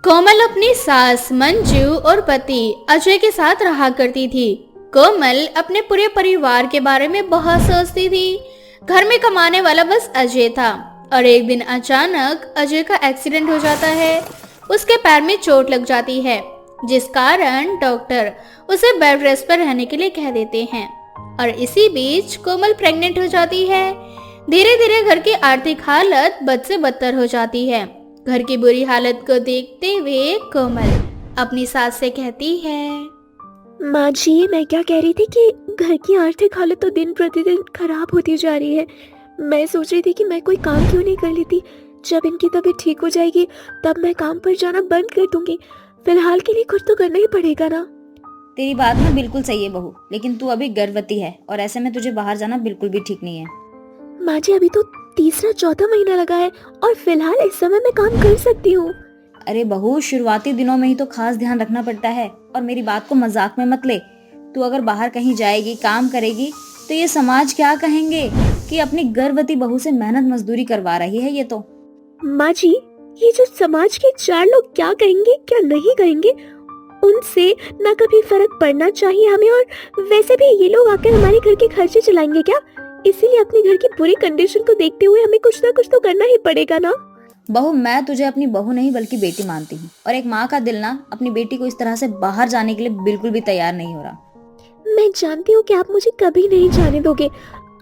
कोमल अपनी सास मंजू और पति अजय के साथ रहा करती थी। कोमल अपने पूरे परिवार के बारे में बहुत सोचती थी। घर में कमाने वाला बस अजय था और एक दिन अचानक अजय का एक्सीडेंट हो जाता है। उसके पैर में चोट लग जाती है, जिस कारण डॉक्टर उसे बेड रेस्ट पर रहने के लिए कह देते हैं। और इसी बीच कोमल प्रेग्नेंट हो जाती है। धीरे धीरे घर की आर्थिक हालत बद से बदतर हो जाती है। घर की बुरी हालत को देखते हुए कोमल अपनी सास से कहती है, माँ जी, मैं क्या कह रही थी कि घर की आर्थिक हालत तो दिन प्रतिदिन खराब होती जा रही है। मैं सोच रही थी कि मैं कोई काम क्यों नहीं कर लेती। जब इनकी तबीयत ठीक हो जाएगी तब मैं काम पर जाना बंद कर दूंगी। फिलहाल के लिए कुछ तो करना ही पड़ेगा ना। तेरी बात ना बिल्कुल सही है बहू, लेकिन तू अभी गर्भवती है और ऐसे में तुझे बाहर जाना बिल्कुल भी ठीक नहीं है। माँ जी, अभी तो तीसरा चौथा महीना लगा है और फिलहाल इस समय मैं काम कर सकती हूँ। अरे बहू, शुरुआती दिनों में ही तो खास ध्यान रखना पड़ता है और मेरी बात को मजाक में मत ले। तू अगर बाहर कहीं जाएगी, काम करेगी तो ये समाज क्या कहेंगे कि अपनी गर्भवती बहू से मेहनत मजदूरी करवा रही है। ये तो माँ जी, ये जो समाज के चार लोग क्या कहेंगे क्या नहीं कहेंगे, उनसे ना कभी फर्क पड़ना चाहिए हमें। और वैसे भी ये लोग आकर हमारे घर के खर्चे चलाएंगे क्या? इसीलिए अपने घर की पूरी कंडीशन को देखते हुए हमें कुछ ना कुछ तो करना ही पड़ेगा ना। बहू, मैं तुझे अपनी बहू नहीं बल्कि बेटी मानती हूँ और एक माँ का दिल ना अपनी बेटी को इस तरह से बाहर जाने के लिए बिल्कुल भी तैयार नहीं हो रहा। मैं जानती हूँ कि आप मुझे कभी नहीं जाने दोगे।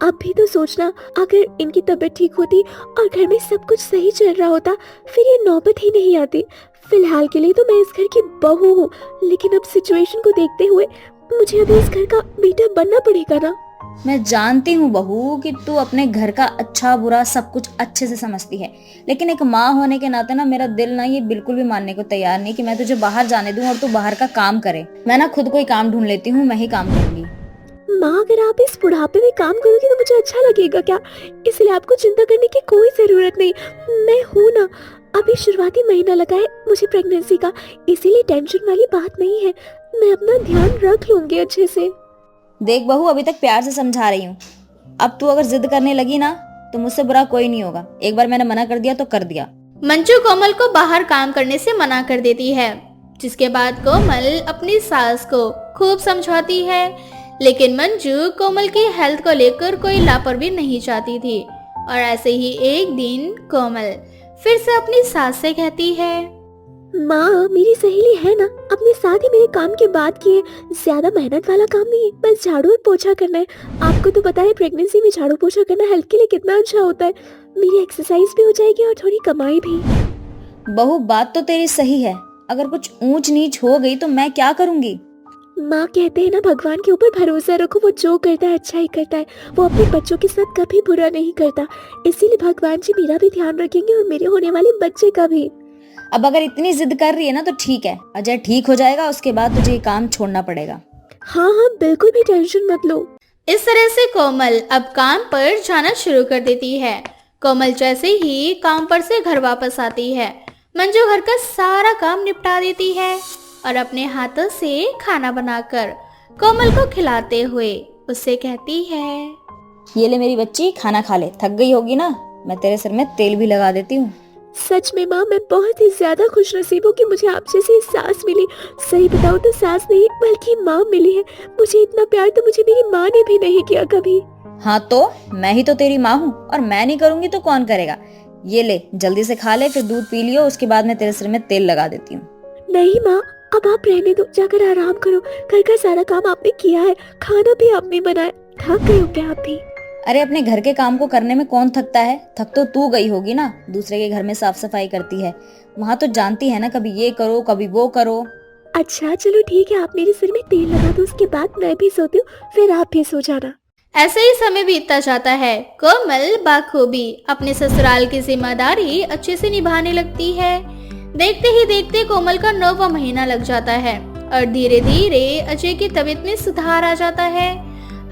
आप भी तो सोचना, अगर इनकी तबीयत ठीक होती और घर में सब कुछ सही चल रहा होता फिर ये नौबत ही नहीं आती। फिलहाल के लिए तो मैं इस घर की बहू हूँ, लेकिन अब सिचुएशन को देखते हुए मुझे अभी इस घर का बेटा बनना पड़ेगा ना। मैं जानती हूँ बहू कि तू अपने घर का अच्छा बुरा सब कुछ अच्छे से समझती है, लेकिन एक माँ होने के नाते ना मेरा दिल ना ये बिल्कुल भी मानने को तैयार नहीं कि मैं तुझे बाहर जाने दूं और तू बाहर का काम करे। मैं ना खुद कोई काम ढूंढ लेती हूँ, मैं ही काम करूंगी। माँ, अगर आप इस बुढ़ापे में काम करोगी तो मुझे अच्छा लगेगा क्या? इसलिए आपको चिंता करने की कोई जरूरत नहीं। मैं हूँ ना। अभी शुरुआती महीना लगा है मुझे प्रेगनेंसी का, इसीलिए टेंशन वाली बात नहीं है। मैं अपना ध्यान रख लूंगी अच्छे से। देख बहू, अभी तक प्यार से समझा रही हूँ, अब तू अगर जिद करने लगी ना तो मुझसे बुरा कोई नहीं होगा। एक बार मैंने मना कर दिया तो कर दिया। मंजू कोमल को बाहर काम करने से मना कर देती है, जिसके बाद कोमल अपनी सास को खूब समझाती है। लेकिन मंजू कोमल की हेल्थ को लेकर कोई लापरवाही नहीं चाहती थी। और ऐसे ही एक दिन कोमल फिर से अपनी सास से कहती है, माँ, मेरी सहेली है ना, अपने साथ ही मेरे काम के बाद किए। ज्यादा मेहनत वाला काम नहीं है, बस झाड़ू और पोछा करना है। आपको तो पता है प्रेगनेंसी में झाड़ू पोछा करना हेल्थ के लिए कितना अच्छा होता है। मेरी एक्सरसाइज भी हो जाएगी और थोड़ी कमाई भी। बहू, बात तो तेरी सही है, अगर कुछ ऊंच नीच हो गई तो मैं क्या करूंगी? माँ, कहते हैं ना, भगवान के ऊपर भरोसा रखो, वो जो करता है अच्छा ही करता है। वो अपने बच्चों के साथ कभी बुरा नहीं करता। इसीलिए भगवान जी मेरा भी ध्यान रखेंगे और मेरे होने वाले बच्चे का भी। अब अगर इतनी जिद कर रही है ना तो ठीक है, अजय ठीक हो जाएगा, उसके बाद तुझे ये काम छोड़ना पड़ेगा। हाँ हाँ, बिल्कुल भी टेंशन मत लो। इस तरह से कोमल अब काम पर जाना शुरू कर देती है। कोमल जैसे ही काम पर से घर वापस आती है, मंजू घर का सारा काम निपटा देती है और अपने हाथों से खाना बनाकर कोमल को खिलाते हुए उससे कहती है, ये ले मेरी बच्ची, खाना खा ले, थक गई होगी ना, मैं तेरे सिर में तेल भी लगा देती हूँ। सच में माँ, मैं बहुत ही ज्यादा खुशनसीब हूँ कि मुझे आप जैसी सास मिली। सही बताऊँ तो सास नहीं बल्कि माँ मिली है। मुझे इतना प्यार तो मुझे मेरी माँ ने भी नहीं किया कभी। हाँ तो मैं ही तो तेरी माँ हूँ और मैं नहीं करूँगी तो कौन करेगा? ये ले, जल्दी से खा ले, फिर दूध पी लियो, उसके बाद मैं तेरे सिर में तेल लगा देती हूँ। नहीं माँ, अब आप रहने दो, जाकर आराम करो। घर का सारा काम आपने किया है, खाना भी आपने बनाया। थक गए हो क्या आप भी? अरे अपने घर के काम को करने में कौन थकता है? थक तो तू गई होगी ना, दूसरे के घर में साफ सफाई करती है, वहाँ तो जानती है ना, कभी ये करो कभी वो करो। अच्छा चलो ठीक है, आप मेरे सिर में तेल लगा दो, उसके बाद मैं भी सोती हूँ, फिर आप भी सो जाना। ऐसे ही समय बीतता जाता है। कोमल बाखूबी अपने ससुराल की जिम्मेदारी अच्छे से निभाने लगती है। देखते ही देखते कोमल का 9वां महीना लग जाता है और धीरे धीरे अजय की तबीयत में सुधार आ जाता है।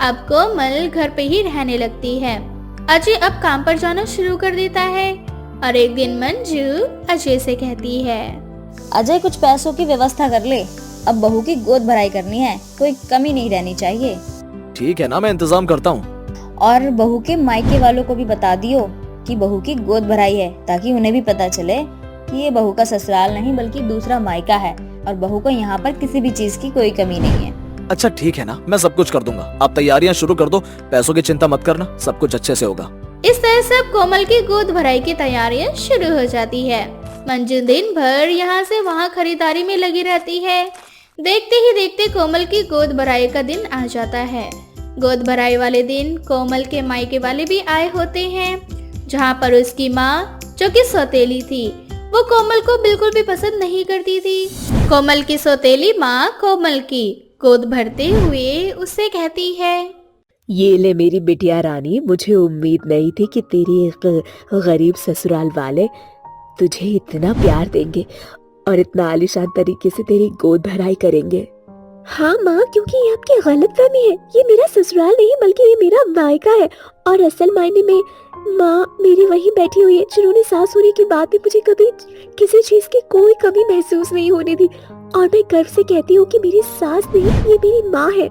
अब कोमल घर पे ही रहने लगती है। अजय अब काम पर जाना शुरू कर देता है और एक दिन मंजू अजय से कहती है, अजय कुछ पैसों की व्यवस्था कर ले, अब बहू की गोद भराई करनी है, कोई कमी नहीं रहनी चाहिए। ठीक है ना, मैं इंतजाम करता हूँ। और बहू के मायके वालों को भी बता दियो कि बहू की गोद भराई है, ताकि उन्हें भी पता चले कि ये बहू का ससुराल नहीं बल्कि दूसरा मायका है और बहू को यहाँ पर किसी भी चीज की कोई कमी नहीं है। अच्छा ठीक है ना, मैं सब कुछ कर दूंगा। आप तैयारियां शुरू कर दो, पैसों की चिंता मत करना, सब कुछ अच्छे से होगा। इस तरह से अब कोमल की गोद भराई की तैयारियां शुरू हो जाती है। मंजू दिन भर यहाँ से वहाँ खरीदारी में लगी रहती है। देखते ही देखते कोमल की गोद भराई का दिन आ जाता है। गोद भराई वाले दिन कोमल के मायके वाले भी आए होते हैं, जहाँ पर उसकी माँ जो कि सौतेली थी वो कोमल को बिल्कुल भी पसंद नहीं करती थी। कोमल की सौतेली माँ कोमल की गोद भरते हुए उससे कहती है, ये ले मेरी बिटिया रानी, मुझे उम्मीद नहीं थी कि तेरी एक गरीब ससुराल वाले तुझे इतना प्यार देंगे और इतना आलीशान तरीके से तेरी गोद भराई करेंगे। हाँ माँ, क्योंकि ये आपकी गलतफहमी है। ये मेरा ससुराल नहीं बल्कि ये मेरा मायका है और असल मायने में माँ मेरी वहीं बैठी हुई है जिन्होंने सास होने के बाद भी मुझे कभी किसी चीज की कोई कमी महसूस नहीं होने दी। और मैं गर्व से कहती हूँ कि मेरी सास नहीं, ये मेरी माँ है।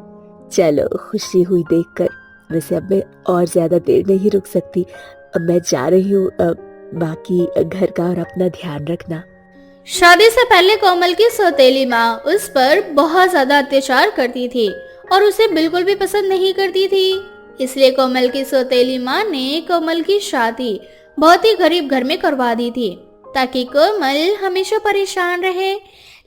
चलो, खुशी हुई देखकर। वैसे अब मैं और ज्यादा देर नहीं रुक सकती, अब मैं जा रही हूँ। बाकी घर का और अपना ध्यान रखना। शादी से पहले कोमल की सौतेली माँ उस पर बहुत ज्यादा अत्याचार करती थी और उसे बिल्कुल भी पसंद नहीं करती थी। इसलिए कोमल की सौतेली माँ ने कोमल की शादी बहुत ही गरीब घर में करवा दी थी ताकि कोमल हमेशा परेशान रहे।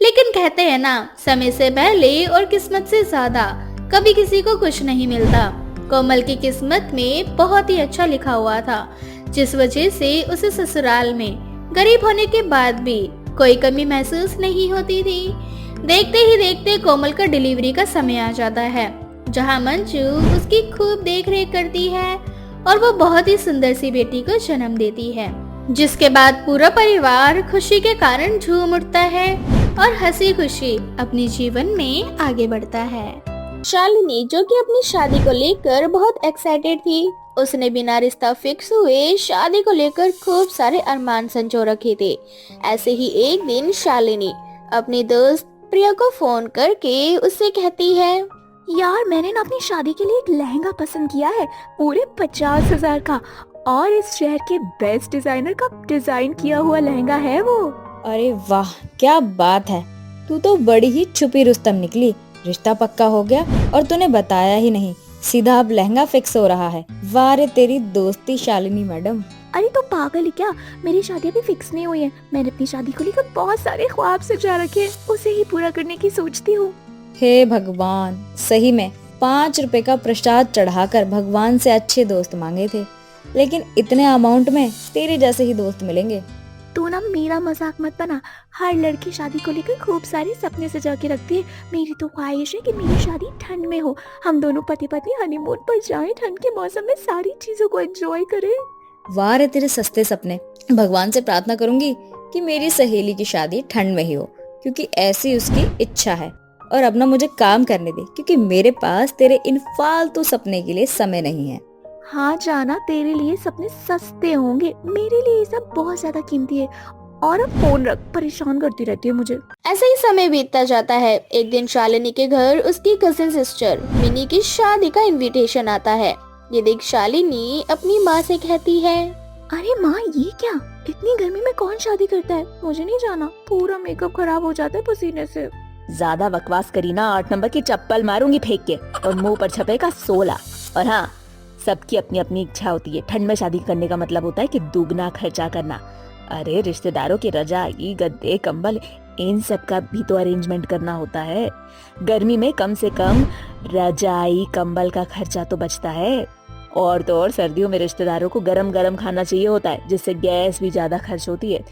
लेकिन कहते हैं ना, समय से पहले और किस्मत से ज्यादा कभी किसी को कुछ नहीं मिलता। कोमल की किस्मत में बहुत ही अच्छा लिखा हुआ था, जिस वजह से उसे ससुराल में गरीब होने के बाद भी कोई कमी महसूस नहीं होती थी। देखते ही देखते कोमल का डिलीवरी का समय आ जाता है, जहां मंजू उसकी खूब देख रेख करती है और वो बहुत ही सुंदर सी बेटी को जन्म देती है, जिसके बाद पूरा परिवार खुशी के कारण झूम उठता है और हंसी खुशी अपने जीवन में आगे बढ़ता है। शालिनी, जो कि अपनी शादी को लेकर बहुत एक्साइटेड थी, उसने बिना रिश्ता फिक्स हुए शादी को लेकर खूब सारे अरमान संजो रखे थे। ऐसे ही एक दिन शालिनी अपनी दोस्त प्रिया को फोन करके उससे कहती है, यार, मैंने ना अपनी शादी के लिए एक लहंगा पसंद किया है, पूरे 50,000 का, और इस शहर के बेस्ट डिजाइनर का डिजाइन किया हुआ लहंगा है वो। अरे वाह, क्या बात है, तू तो बड़ी ही छुपी रुस्तम निकली। रिश्ता पक्का हो गया और तूने बताया ही नहीं, सीधा अब लहंगा फिक्स हो रहा है। वाह रे तेरी दोस्ती शालिनी मैडम। अरे तो पागल है क्या, मेरी शादी अभी फिक्स नहीं हुई है। मैंने अपनी शादी को लेकर बहुत सारे ख्वाब सजा रखे हैं, उसे ही पूरा करने की सोचती हूँ। हे भगवान, सही में 5 रुपए का प्रसाद चढ़ाकर भगवान से अच्छे दोस्त मांगे थे, लेकिन इतने अमाउंट में तेरे जैसे ही दोस्त मिलेंगे। तू ना मेरा मजाक मत बना। हर लड़की शादी को लेकर खूब सारे सपने सजा के रखती है। मेरी तो ख्वाहिश है कि मेरी शादी ठंड में हो, हम दोनों पति पत्नी हनीमून पर जाएं, ठंड के मौसम में सारी चीजों को एंजॉय करें। वाह रे तेरे सस्ते सपने। भगवान से प्रार्थना करूंगी कि मेरी सहेली की शादी ठंड में ही हो, क्योंकि ऐसी उसकी इच्छा है। और अब ना मुझे काम करने दे, क्योंकि मेरे पास तेरे इन फालतू सपने के लिए समय नहीं है। हाँ जाना, तेरे लिए सपने सस्ते होंगे, मेरे लिए ये सब बहुत ज्यादा कीमती है। और अब फोन रख, परेशान करती रहती है मुझे। ऐसे ही समय बीतता जाता है। एक दिन शालिनी के घर उसकी कजिन सिस्टर मिनी की शादी का इनविटेशन आता है। ये देख शालिनी अपनी माँ से कहती है, अरे माँ, ये क्या, इतनी गर्मी में कौन शादी करता है, मुझे नहीं जाना, पूरा मेकअप खराब हो जाता है पसीने से। ज्यादा बकवास करी ना, 8 नंबर की चप्पल मारूंगी फेंक के और मुंह पर छपेगा 16। और हाँ, सबकी अपनी अपनी इच्छा होती है। ठंड में शादी करने का मतलब होता है कि दुगना खर्चा करना। अरे रिश्तेदारों की रजाई, गद्दे, कंबल, इन सब का भी तो अरेंजमेंट करना होता है। गर्मी में कम से कम रजाई कंबल का खर्चा तो बचता है। और तो और सर्दियों में रिश्तेदारों को गरम गरम खाना चाहिए होता है, जिससे गैस भी ज्यादा खर्च होती है।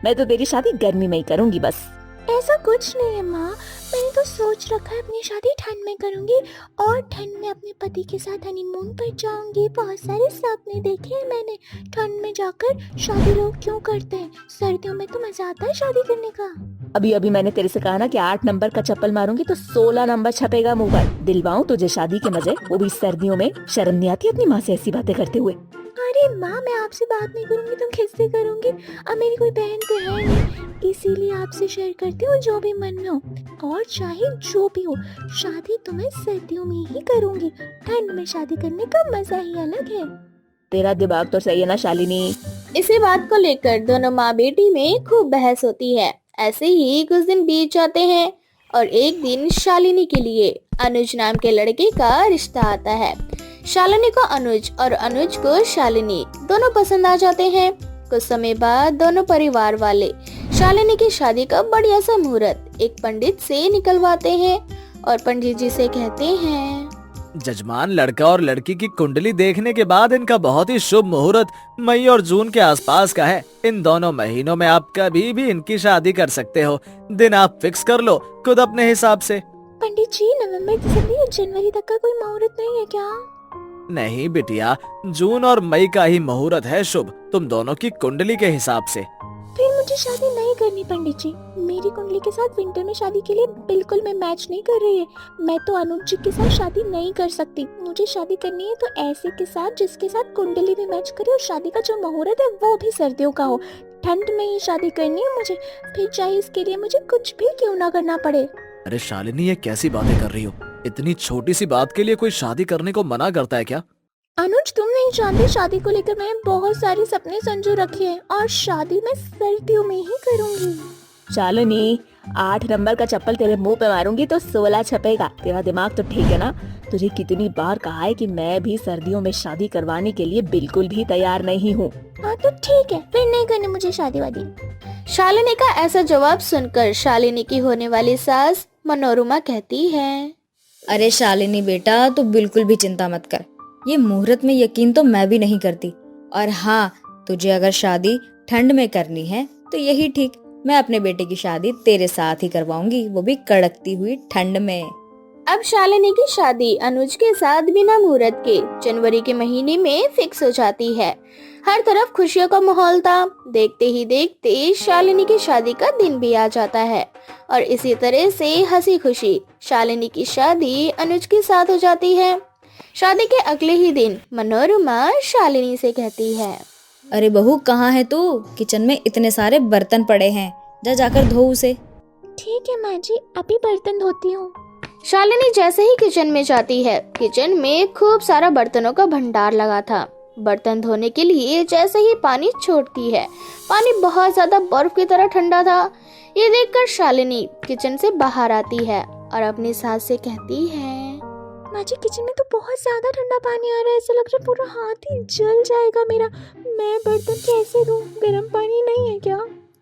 मैं तो तेरी शादी गर्मी में ही करूंगी बस। ऐसा कुछ नहीं है माँ, मैंने तो सोच रखा है अपनी शादी ठंड में करूंगी और ठंड में अपने पति के साथ हनीमून पर जाऊंगी। बहुत सारे सपने देखे हैं मैंने। ठंड में जाकर शादी लोग क्यों करते हैं, सर्दियों में तो मजा आता है शादी करने का। अभी अभी मैंने तेरे से कहा ना कि 8 नंबर का चप्पल मारूंगी तो 16 नंबर छपेगा मुंह पर। दिलवाऊं तुझे शादी के मजे, वो भी सर्दियों में। शर्म नहीं आती अपनी माँ से ऐसी बातें करते हुए? अरे माँ, मैं आपसे बात नहीं करूंगी तो किससे करूंगी? अब मेरी कोई बहन तो है नहीं, इसीलिए आपसे शेयर करती हूँ जो भी मन में हो। और चाहे जो भी हो, शादी तो मैं सर्दियों में ही करूंगी। ठंड में शादी करने का मजा ही अलग है। तेरा दिमाग तो सही है ना शालिनी? इसी बात को लेकर दोनों माँ बेटी में खूब बहस होती है। ऐसे ही कुछ दिन बीत जाते हैं और एक दिन शालिनी के लिए अनुज नाम के लड़के का रिश्ता आता है। शालिनी को अनुज और अनुज को शालिनी दोनों पसंद आ जाते हैं। कुछ समय बाद दोनों परिवार वाले शालिनी की शादी का बढ़िया सा मुहूर्त एक पंडित से निकलवाते हैं और पंडित जी से कहते हैं, जजमान, लड़का और लड़की की कुंडली देखने के बाद इनका बहुत ही शुभ मुहूर्त मई और जून के आसपास का है। इन दोनों महीनों में आप कभी भी इनकी शादी कर सकते हो। दिन आप फिक्स कर लो खुद अपने हिसाब से। पंडित जी, नवंबर, दिसंबर या जनवरी तक का कोई मुहूर्त नहीं है क्या? नहीं बिटिया, जून और मई का ही मुहूर्त है शुभ, तुम दोनों की कुंडली के हिसाब से। फिर मुझे शादी नहीं करनी पंडित जी। मेरी कुंडली के साथ विंटर में शादी के लिए बिल्कुल में मैच नहीं कर रही है। मैं तो अनुज जी के साथ शादी नहीं कर सकती। मुझे शादी करनी है तो ऐसे के साथ जिसके साथ कुंडली भी मैच करे और शादी का जो मुहूर्त है वो भी सर्दियों का हो। ठंड में ही शादी करनी है मुझे, फिर चाहे इसके लिए मुझे कुछ भी क्यों ना करना पड़े। अरे शालिनी, ये कैसी बातें कर रही हो? इतनी छोटी सी बात के लिए कोई शादी करने को मना करता है क्या? अनुज, तुम नहीं जानते, शादी को लेकर मैंने बहुत सारे सपने संजो रखे हैं और शादी मैं सर्दियों में ही करूंगी। शालिनी, 8 नंबर का चप्पल तेरे मुंह पे मारूंगी तो 16 छपेगा। तेरा दिमाग तो ठीक है ना? तुझे कितनी बार कहा है कि मैं भी सर्दियों में शादी करवाने के लिए बिल्कुल भी तैयार नहीं हूँ। हाँ तो ठीक है, फिर नहीं करनी मुझे शादी वादी। शालिनी का ऐसा जवाब सुनकर शालिनी की होने वाली सास मनोरमा कहती है, अरे शालिनी बेटा, तू बिल्कुल भी चिंता मत कर। ये मुहूर्त में यकीन तो मैं भी नहीं करती। और हाँ, तुझे अगर शादी ठंड में करनी है तो यही ठीक, मैं अपने बेटे की शादी तेरे साथ ही करवाऊंगी, वो भी कड़कती हुई ठंड में। अब शालिनी की शादी अनुज के साथ बिना मुहूर्त के जनवरी के महीने में फिक्स हो जाती है। हर तरफ खुशियों का माहौल था। देखते ही देखते शालिनी की शादी का दिन भी आ जाता है और इसी तरह से हंसी खुशी शालिनी की शादी अनुज के साथ हो जाती है। शादी के अगले ही दिन मनोरमा शालिनी से कहती है, अरे बहू, कहाँ है तू? किचन में इतने सारे बर्तन पड़े हैं, जा जाकर धो उसे। ठीक है माँ जी, अभी बर्तन धोती हूँ। शालिनी जैसे ही किचन में जाती है, किचन में खूब सारा बर्तनों का भंडार लगा था। बर्तन धोने के लिए जैसे ही पानी छोड़ती है, पानी बहुत ज्यादा बर्फ की तरह ठंडा था। ये देखकर शालिनी किचन से बाहर आती है और अपनी सास से कहती है, माँ जी, किचन में तो बहुत ज्यादा ठंडा पानी आ रहा है, ऐसा लग रहा है पूरा हाथ ही जल जाएगा मेरा। मैं बर्तन कैसे धोऊं? गर्म पानी नहीं है क्या?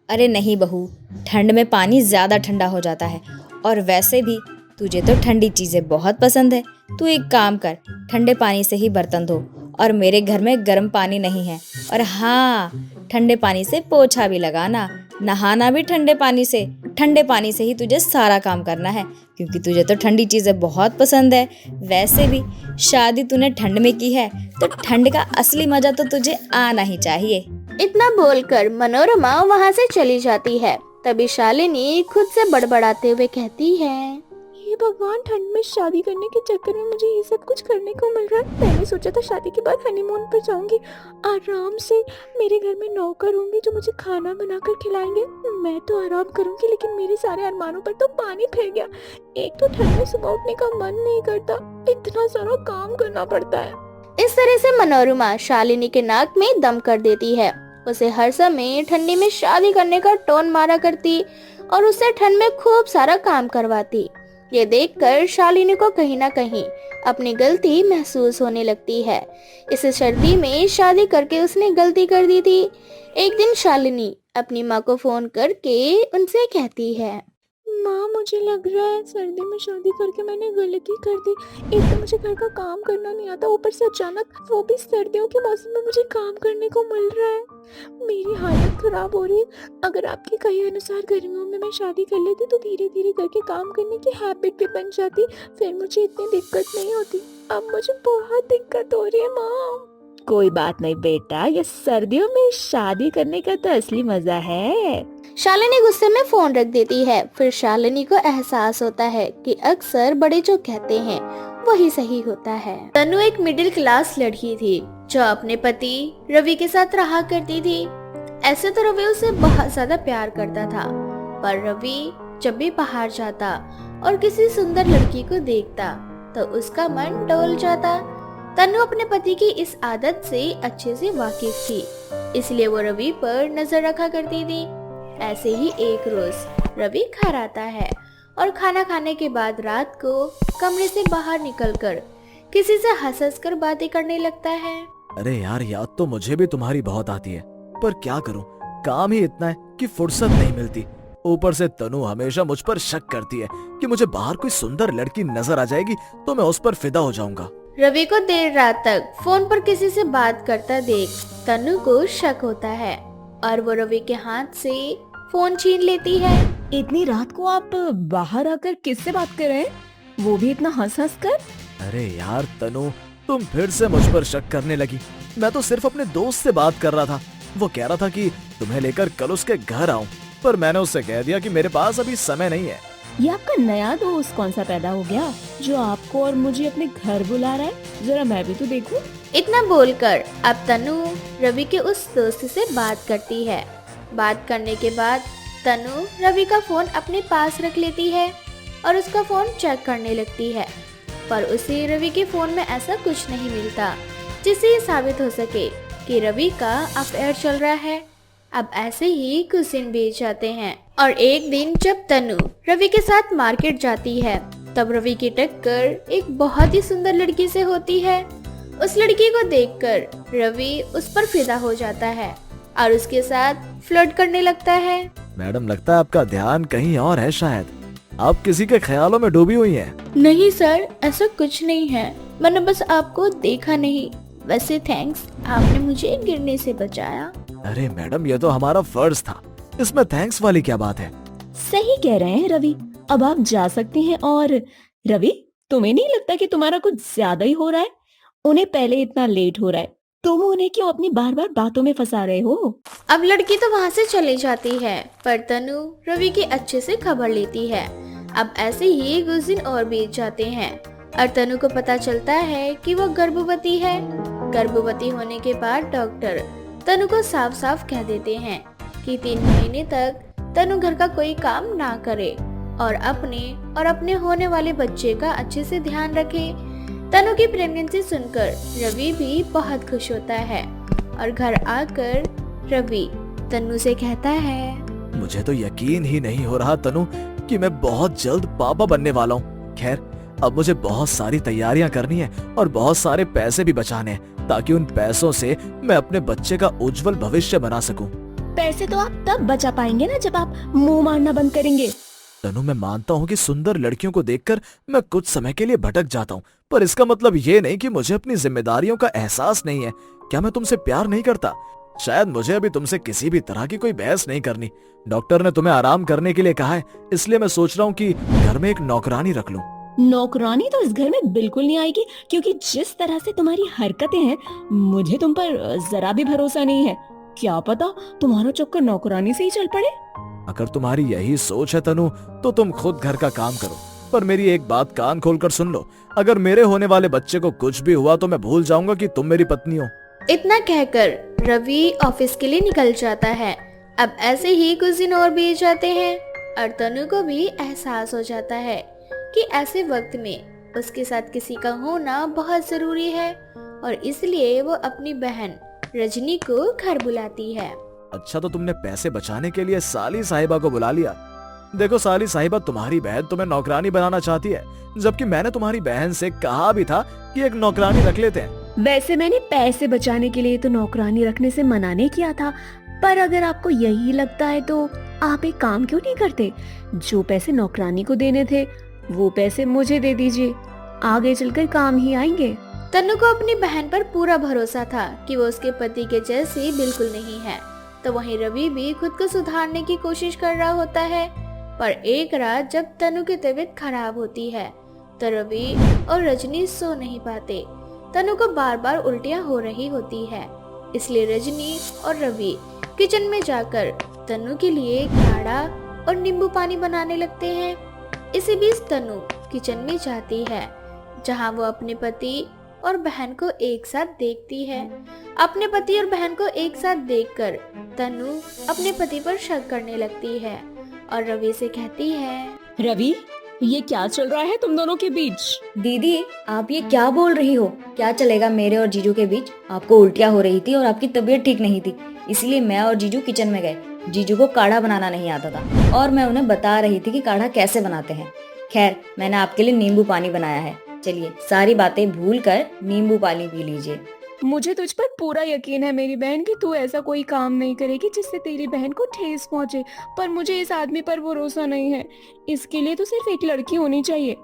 अरे नहीं बहू, ठंड में पानी ज्यादा ठंडा हो जाता है और वैसे भी तुझे तो ठंडी चीजें बहुत पसंद है। तू एक काम कर, ठंडे पानी से ही बर्तन धो। और मेरे घर में गर्म पानी नहीं है। और हाँ, ठंडे पानी से पोछा भी लगाना, नहाना भी ठंडे पानी से। ठंडे पानी से ही तुझे सारा काम करना है, क्योंकि तुझे तो ठंडी चीजें बहुत पसंद है। वैसे भी शादी तूने ठंड में की है तो ठंड का असली मजा तो तुझे आना ही चाहिए। इतना बोलकर मनोरमा वहाँ से चली जाती है। तभी शालिनी खुद से बड़बड़ाते हुए कहती है, हे भगवान, ठंड में शादी करने के चक्कर में मुझे ये सब कुछ करने को मिल रहा है। मैंने सोचा था शादी के बाद हनीमून पर जाऊंगी, आराम से मेरे घर में नौकर होंगे जो मुझे खाना बनाकर खिलाएंगे, मैं तो आराम करूंगी। लेकिन मेरे सारे अरमानों पर तो पानी फिर गया। एक तो ठंड में सुबह उठने का मन नहीं करता, इतना सारा काम करना पड़ता है। इस तरह से मनोरमा शालिनी के नाक में दम कर देती है। उसे हर समय ठंडी में शादी करने का टोन मारा करती और उससे ठंड में खूब सारा काम करवाती। ये देखकर शालिनी को कहीं ना कहीं अपनी गलती महसूस होने लगती है। इस सर्दी में शादी करके उसने गलती कर दी थी। एक दिन शालिनी अपनी माँ को फोन करके उनसे कहती है, माँ, मुझे लग रहा है सर्दी में शादी करके मैंने गलती कर दी। एक तो मुझे घर का काम करना नहीं आता, ऊपर से अचानक वो भी सर्दियों के मौसम में मुझे काम करने को मिल रहा है। मेरी हालत खराब हो रही है। अगर आपके कहे अनुसार गर्मियों में मैं शादी कर लेती तो धीरे धीरे करके काम करने की हैबिट भी बन जाती, फिर मुझे इतनी दिक्कत नहीं होती। अब मुझे बहुत दिक्कत हो रही है माँ। कोई बात नहीं बेटा, ये सर्दियों में शादी करने का तो असली मजा है। शालिनी गुस्से में फोन रख देती है। फिर शालिनी को एहसास होता है कि अक्सर बड़े जो कहते हैं वही सही होता है। तनु एक मिडिल क्लास लड़की थी जो अपने पति रवि के साथ रहा करती थी। ऐसे तो रवि उसे बहुत ज्यादा प्यार करता था, पर रवि जब भी बाहर जाता और किसी सुंदर लड़की को देखता तो उसका मन डोल जाता। तनु अपने पति की इस आदत से अच्छे से वाकिफ थी, इसलिए वो रवि पर नजर रखा करती थी। ऐसे ही एक रोज रवि घर आता है और खाना खाने के बाद रात को कमरे से बाहर निकलकर किसी से हंस हंस कर बातें करने लगता है। अरे यार, याद तो मुझे भी तुम्हारी बहुत आती है, पर क्या करूं, काम ही इतना है कि फुर्सत नहीं मिलती। ऊपर से तनु हमेशा मुझ पर शक करती है कि मुझे बाहर कोई सुंदर लड़की नजर आ जाएगी तो मैं उस पर फिदा हो जाऊंगा। रवि को देर रात तक फोन पर किसी से बात करता देख तनु को शक होता है और वो रवि के हाथ से फोन छीन लेती है। इतनी रात को आप बाहर आकर किससे बात कर रहे हैं, वो भी इतना हंस हंस कर? अरे यार तनु, तुम फिर से मुझ पर शक करने लगी। मैं तो सिर्फ अपने दोस्त से बात कर रहा था। वो कह रहा था कि तुम्हें लेकर कल उसके घर आऊं, पर मैंने उससे कह दिया कि मेरे पास अभी समय नहीं है। ये आपका नया दोस्त कौन सा पैदा हो गया जो आपको और मुझे अपने घर बुला रहा है? जरा मैं भी तो देखूं। इतना बोलकर अब तनु रवि के उस दोस्त से बात करती है। बात करने के बाद तनु रवि का फोन अपने पास रख लेती है और उसका फोन चेक करने लगती है, पर उसे रवि के फोन में ऐसा कुछ नहीं मिलता जिससे ये साबित हो सके कि रवि का अफेयर चल रहा है। अब ऐसे ही कुछ दिन बीत जाते हैं और एक दिन जब तनु रवि के साथ मार्केट जाती है तब रवि की टक्कर एक बहुत ही सुंदर लड़की से होती है। उस लड़की को देखकर रवि उस पर फिदा हो जाता है और उसके साथ फ्लर्ट करने लगता है। मैडम, लगता है आपका ध्यान कहीं और है, शायद आप किसी के ख्यालों में डूबी हुई हैं। नहीं सर, ऐसा कुछ नहीं है, मैंने बस आपको देखा नहीं। वैसे थैंक्स, आपने मुझे गिरने से बचाया। अरे मैडम, ये तो हमारा फर्ज था, इसमें थैंक्स वाली क्या बात है। सही कह रहे हैं रवि, अब आप जा सकती हैं। और रवि, तुम्हें नहीं लगता कि तुम्हारा कुछ ज्यादा ही हो रहा है? उन्हें पहले इतना लेट हो रहा है, तुम उन्हें क्यों अपनी बार बार बातों में फंसा रहे हो? अब लड़की तो वहाँ से चली जाती है, पर तनु रवि की अच्छे से खबर लेती है। अब ऐसे ही कुछ दिन और बीत जाते हैं और तनु को पता चलता है कि वो गर्भवती है। गर्भवती होने के बाद डॉक्टर तनु को साफ साफ कह देते हैं कि 3 महीने तक तनु घर का कोई काम ना करे और अपने होने वाले बच्चे का अच्छे से ध्यान रखे। तनु की प्रेगनेंसी सुनकर रवि भी बहुत खुश होता है और घर आकर रवि तनु से कहता है, मुझे तो यकीन ही नहीं हो रहा तनु कि मैं बहुत जल्द पापा बनने वाला हूँ। खैर, अब मुझे बहुत सारी तैयारियां करनी है और बहुत सारे पैसे भी बचाने हैं ताकि उन पैसों से मैं अपने बच्चे का उज्जवल भविष्य बना सकूं। पैसे तो आप तब बचा पाएंगे ना जब आप मुंह मारना बंद करेंगे। तनु, मैं मानता हूँ कि सुंदर लड़कियों को देखकर मैं कुछ समय के लिए भटक जाता हूँ, पर इसका मतलब ये नहीं कि मुझे अपनी जिम्मेदारियों का एहसास नहीं है। क्या मैं तुमसे प्यार नहीं करता? शायद मुझे अभी तुमसे किसी भी तरह की कोई बहस नहीं करनी। डॉक्टर ने तुम्हें आराम करने के लिए कहा है, इसलिए मैं सोच रहा हूँ कि घर में एक नौकरानी रख लूं। नौकरानी तो इस घर में बिल्कुल नहीं आएगी, क्योंकि जिस तरह से तुम्हारी हरकतें हैं मुझे तुम पर जरा भी भरोसा नहीं है। क्या पता तुम्हारा चक्कर नौकरानी से ही चल पड़े। अगर तुम्हारी यही सोच है तनु, तो तुम खुद घर का काम करो, पर मेरी एक बात कान खोलकर सुन लो। अगर मेरे होने वाले बच्चे को कुछ भी हुआ तो मैं भूल जाऊंगा कि तुम मेरी पत्नी हो। इतना कहकर रवि ऑफिस के लिए निकल जाता है। अब ऐसे ही कुछ दिन और बीत जाते हैं और तनु को भी एहसास हो जाता है कि ऐसे वक्त में उसके साथ किसी का होना बहुत जरूरी है और इसलिए वो अपनी बहन रजनी को घर बुलाती है। अच्छा, तो तुमने पैसे बचाने के लिए साली साहिबा को बुला लिया। देखो साली साहिबा, तुम्हारी बहन तुम्हें नौकरानी बनाना चाहती है, जबकि मैंने तुम्हारी बहन से कहा भी था कि एक नौकरानी रख लेते हैं। वैसे मैंने पैसे बचाने के लिए तो नौकरानी रखने से मना नहीं किया था, पर अगर आपको यही लगता है तो आप एक काम क्यों नहीं करते? जो पैसे नौकरानी को देने थे वो पैसे मुझे दे दीजिए, आगे चलकर काम ही आएंगे। तनु को अपनी बहन पर पूरा भरोसा था कि वो उसके पति के जैसी बिल्कुल नहीं है, तो वहीं रवि भी खुद को सुधारने की कोशिश कर रहा होता है। पर एक रात जब तनु की तबीयत खराब होती है तो रवि और रजनी सो नहीं पाते। तनु को बार बार उल्टियां हो रही होती है, इसलिए रजनी और रवि किचन में जाकर तनु के लिए काढ़ा और नींबू पानी बनाने लगते हैं। इसी बीच तनु किचन में जाती है जहां वो अपने पति और बहन को एक साथ देखती है। अपने पति और बहन को एक साथ देखकर तनु अपने पति पर शक करने लगती है और रवि से कहती है, रवि, ये क्या चल रहा है तुम दोनों के बीच? दीदी आप ये क्या बोल रही हो? क्या चलेगा मेरे और जीजू के बीच? आपको उल्टियाँ हो रही थी और आपकी तबीयत ठीक नहीं थी, इसलिए मैं और जीजू किचन में गए। जीजू को काढ़ा बनाना नहीं आता था और मैं उन्हें बता रही थी कि काढ़ा कैसे बनाते हैं। खैर मैंने आपके लिए नींबू पानी बनाया है। चलिए सारी बातें भूल कर नींबू पानी पी लीजिए। मुझे तुझ पर पूरा यकीन है मेरी बहन कि तू ऐसा कोई काम नहीं करेगी जिससे तेरी बहन को ठेस पहुंचे, पर मुझे इस आदमी पर भरोसा नहीं है। इसके लिए तो सिर्फ एक लड़की होनी चाहिए,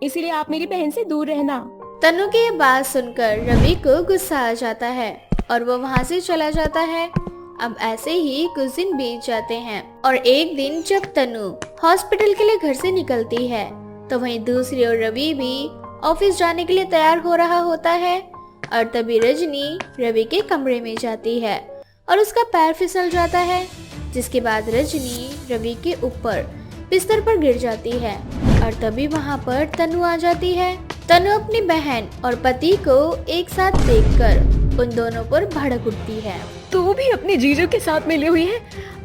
इसीलिए आप मेरी बहन से दूर रहना। तनु की ये बात सुनकर रवि को गुस्सा आ जाता है और वो वहाँ से चला जाता है। अब ऐसे ही कुछ दिन बीत जाते हैं और एक दिन जब तनु हॉस्पिटल के लिए घर से निकलती है तो वहीं दूसरी ओर रवि भी ऑफिस जाने के लिए तैयार हो रहा होता है और तभी रजनी रवि के कमरे में जाती है और उसका पैर फिसल जाता है, जिसके बाद रजनी रवि के ऊपर बिस्तर पर गिर जाती है और तभी वहाँ पर तनु आ जाती है। तनु अपनी बहन और पति को एक साथ देखकर उन दोनों पर भड़क उठती है। तू भी अपने जीजू के साथ मिली हुई है?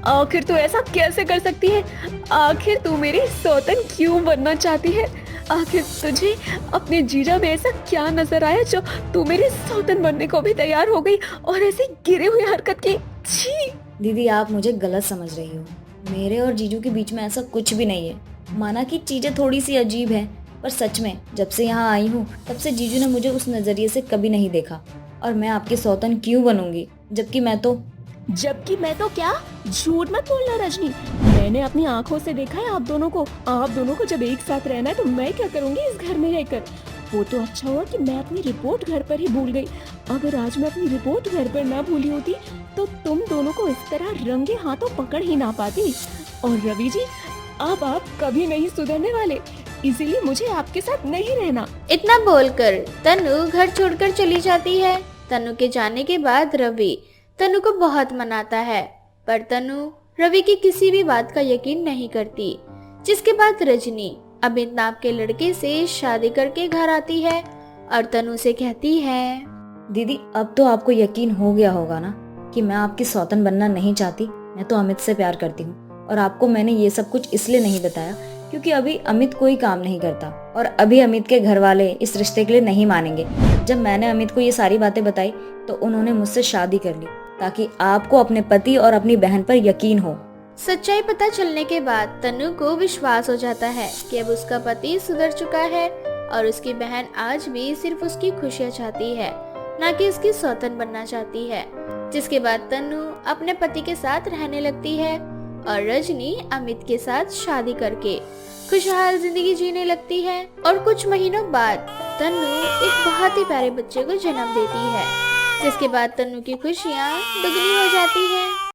आखिर तू ऐसा कैसे कर सकती है? आखिर तू मेरी सौतन क्यों बनना चाहती है? आखिर तुझे अपने जीजा में ऐसा क्या नजर आया जो तू मेरी सौतन बनने को भी तैयार हो गई और ऐसी गिरे हुई हरकत की? छी! दीदी आप मुझे गलत समझ रही हो। मेरे और जीजू के बीच में ऐसा कुछ भी नहीं है। माना कि चीजें थोड़ी सी अजीब है, पर सच में जब से यहाँ आई हूँ तब से जीजू ने मुझे उस नजरिए से कभी नहीं देखा। और मैं आपकी सौतन क्यों बनूंगी जबकि मैं तो क्या? झूठ मत बोलना रजनी, मैंने अपनी आंखों से देखा है आप दोनों को जब एक साथ रहना है तो मैं क्या करूंगी इस घर में रहकर। वो तो अच्छा हुआ कि मैं अपनी रिपोर्ट घर पर ही भूल गई। अगर आज मैं अपनी रिपोर्ट घर पर ना भूली होती तो तुम दोनों को इस तरह रंगे हाथों पकड़ ही ना पाती। और रवि जी अब आप कभी नहीं सुधरने वाले, इसीलिए मुझे आपके साथ नहीं रहना। इतना बोलकर तनु घर छोड़कर चली जाती है। तनु के जाने के बाद रवि तनु को बहुत मनाता है, पर तनु रवि की किसी भी बात का यकीन नहीं करती। जिसके बाद रजनी अमित नाम के लड़के से शादी करके घर आती है और तनु से कहती है, दीदी अब तो आपको यकीन हो गया होगा ना कि मैं आपकी सौतन बनना नहीं चाहती। मैं तो अमित से प्यार करती हूँ और आपको मैंने ये सब कुछ इसलिए नहीं बताया क्योंकि अभी अमित कोई काम नहीं करता और अभी अमित के घर वाले इस रिश्ते के लिए नहीं मानेंगे। जब मैंने अमित को ये सारी बातें बताई तो उन्होंने मुझसे शादी कर ली ताकि आपको अपने पति और अपनी बहन पर यकीन हो। सच्चाई पता चलने के बाद तनु को विश्वास हो जाता है कि अब उसका पति सुधर चुका है और उसकी बहन आज भी सिर्फ उसकी खुशियाँ चाहती है, ना कि उसकी सौतन बनना चाहती है। जिसके बाद तनु अपने पति के साथ रहने लगती है और रजनी अमित के साथ शादी करके खुशहाल जिंदगी जीने लगती है। और कुछ महीनों बाद तनु एक बहुत ही प्यारे बच्चे को जन्म देती है, जिसके बाद तनु की खुशियाँ दुगनी हो जाती है।